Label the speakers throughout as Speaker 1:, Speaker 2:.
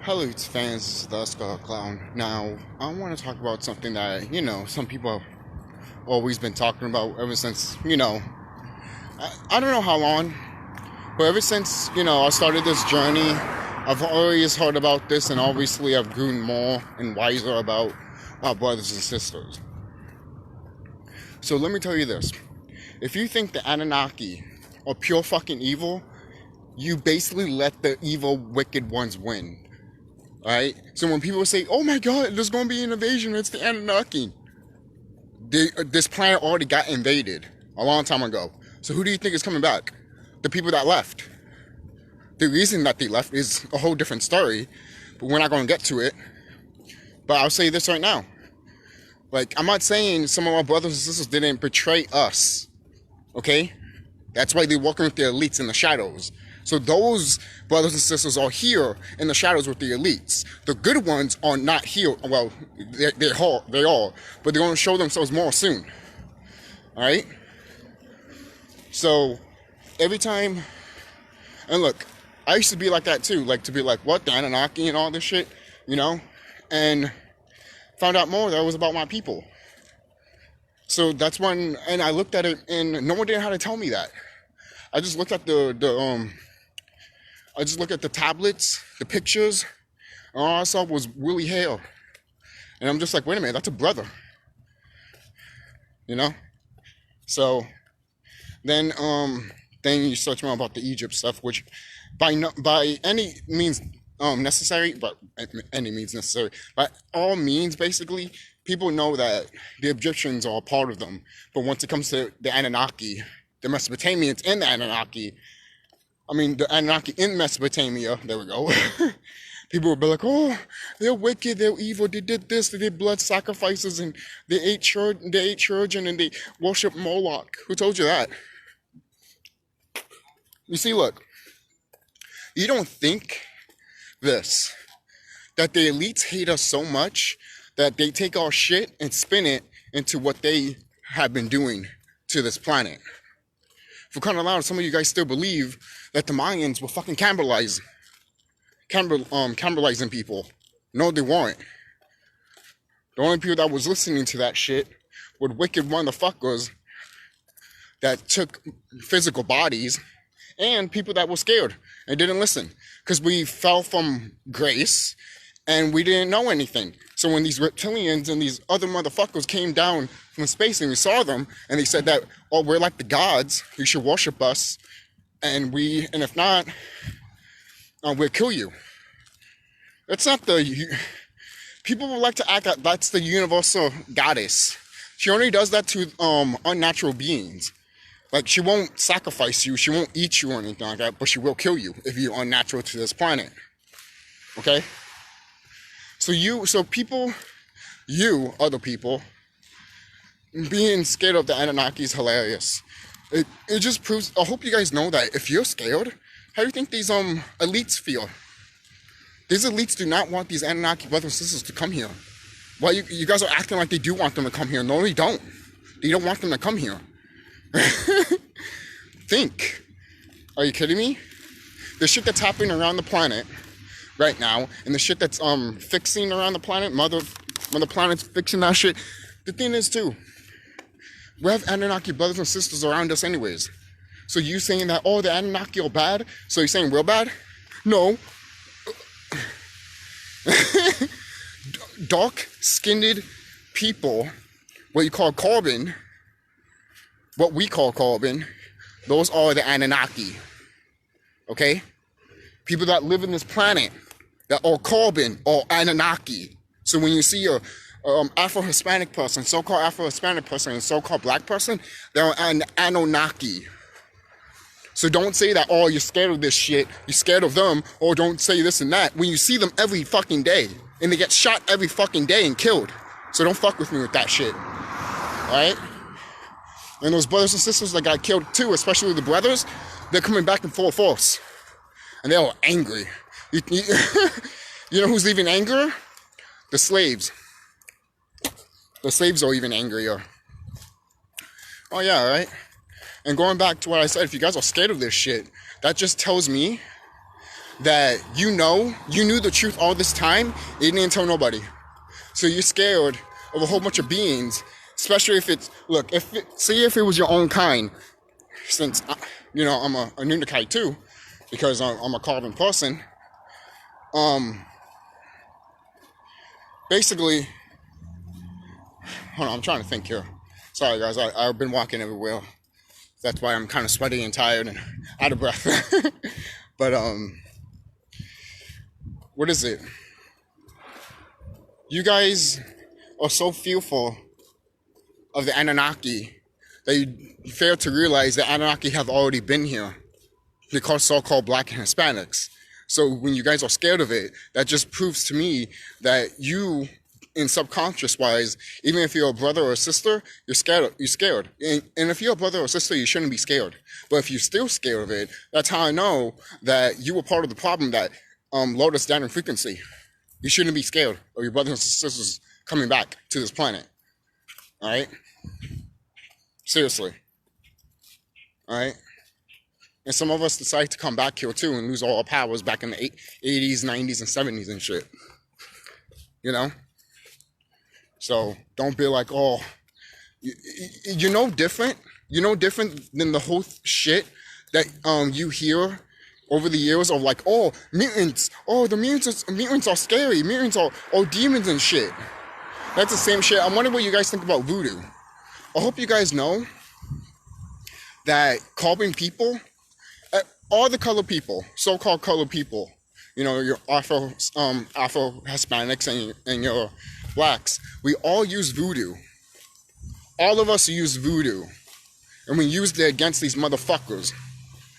Speaker 1: Hello, it's fans, the CHUCKY. Now, I want to talk about something that, some people have always been talking about ever since, I don't know how long, but ever since, I started this journey, I've always heard about this, and obviously I've grown more and wiser about our brothers and sisters. So let me tell you this. If you think the Anunnaki are pure fucking evil, you basically let the evil, wicked ones win. Alright? So when people say, oh my god, there's going to be an invasion, it's the Anunnaki. This planet already got invaded a long time ago. So who do you think is coming back? The people that left. The reason that they left is a whole different story, but we're not going to get to it. But I'll say this right now. Like, I'm not saying some of our brothers and sisters didn't betray us. Okay? That's why they're working with the elites in the shadows. So those brothers and sisters are here in the shadows with the elites. The good ones are not here. Well, they are, but they're going to show themselves more soon. All right? So every time, and look, I used to be like that too, like to be like, what, the Anunnaki and all this shit, and found out more that it was about my people. So that's when, and I looked at it, and no one didn't know how to tell me that. I just looked at I just looked at the tablets, the pictures, and all I saw was woolly hair. And I'm just like, wait a minute, that's a brother. So then you search more about the Egypt stuff, which by any means necessary, but any means necessary, by all means, basically, people know that the Egyptians are a part of them. But once it comes to the Anunnaki, the Mesopotamians and the Anunnaki, the Anunnaki in Mesopotamia, there we go. People will be like, oh, they're wicked, they're evil, they did this, they did blood sacrifices, and they ate children, and they worship Moloch. Who told you that? You see, look, you don't think this, that the elites hate us so much that they take our shit and spin it into what they have been doing to this planet. For crying out loud, some of you guys still believe that the Mayans were fucking cannibalizing people. No, they weren't. The only people that was listening to that shit were wicked motherfuckers that took physical bodies and people that were scared and didn't listen. Because we fell from grace and we didn't know anything. So when these reptilians and these other motherfuckers came down from space and we saw them and they said that, oh, we're like the gods, you should worship us, and if not, we'll kill you. That's not people would like to act that that's the universal goddess. She only does that to unnatural beings. Like, she won't sacrifice you, she won't eat you or anything like that, but she will kill you if you're unnatural to this planet. Okay? So other people, being scared of the Anunnaki is hilarious. It just proves, I hope you guys know that if you're scared, how do you think these elites feel? These elites do not want these Anunnaki brothers and sisters to come here. Why you guys are acting like they do want them to come here? No, they don't. They don't want them to come here. Think. Are you kidding me? The shit that's happening around the planet right now, and the shit that's fixing around the planet, mother planet's fixing that shit. The thing is too, we have Anunnaki brothers and sisters around us anyways. So you saying that, oh, the Anunnaki are bad, so you're saying we're bad? No. Dark-skinned people, what we call carbon, those are the Anunnaki. Okay? People that live in this planet that are carbon or Anunnaki. So when you see a Afro-Hispanic person, so-called Afro-Hispanic person, and so-called black person, they're an Anunnaki. So don't say that, oh, you're scared of this shit, you're scared of them, or don't say this and that, when you see them every fucking day, and they get shot every fucking day and killed. So don't fuck with me with that shit. Alright? And those brothers and sisters that got killed too, especially the brothers, they're coming back in full force. And they're all angry. You know who's even angrier? The slaves. The slaves are even angrier. Oh yeah, right? And going back to what I said, if you guys are scared of this shit, that just tells me that you knew the truth all this time, you didn't tell nobody. So you're scared of a whole bunch of beings, especially if it's, look, say if it was your own kind, since, I'm a Anunnaki too, because I'm a carbon person. Basically, hold on, I'm trying to think here. Sorry guys, I've been walking everywhere. That's why I'm kind of sweaty and tired and out of breath. But, what is it? You guys are so fearful of the Anunnaki that you fail to realize that Anunnaki have already been here. They're called so-called Black and Hispanics. So when you guys are scared of it, that just proves to me that you, in subconscious wise, even if you're a brother or a sister, you're scared. And if you're a brother or sister, you shouldn't be scared. But if you're still scared of it, that's how I know that you were part of the problem that lowered us down in frequency. You shouldn't be scared of your brothers and sisters coming back to this planet. All right? Seriously. All right? And some of us decide to come back here too and lose all our powers back in the 80s, 90s, and 70s and shit. You know? So don't be like, oh, you know different? You know different than the whole shit that you hear over the years of like, oh, mutants. Oh, the mutants are scary. Mutants are demons and shit. That's the same shit. I'm wondering what you guys think about voodoo. I hope you guys know that carbon people, all the color people, so-called color people, your Afro Hispanics and your blacks, we all use voodoo. All of us use voodoo. And we used it against these motherfuckers.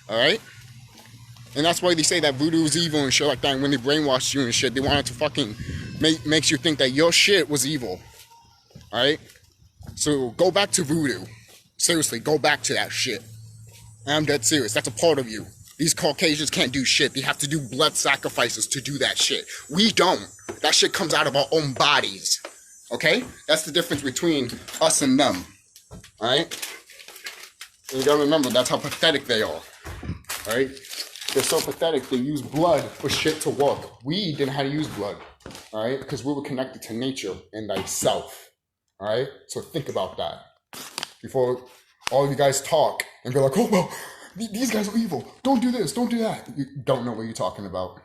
Speaker 1: Alright? And that's why they say that voodoo is evil and shit like that. And when they brainwash you and shit, they wanted to fucking makes you think that your shit was evil. Alright? So go back to voodoo. Seriously, go back to that shit. And I'm dead serious. That's a part of you. These Caucasians can't do shit. They have to do blood sacrifices to do that shit. We don't. That shit comes out of our own bodies. Okay? That's the difference between us and them. Alright? And you gotta remember, that's how pathetic they are. Alright? They're so pathetic, they use blood for shit to work. We didn't know how to use blood. Alright? Because we were connected to nature and thyself. Alright? So think about that. Before all of you guys talk and be like, oh, well, these guys are evil. Don't do this, don't do that. You don't know what you're talking about.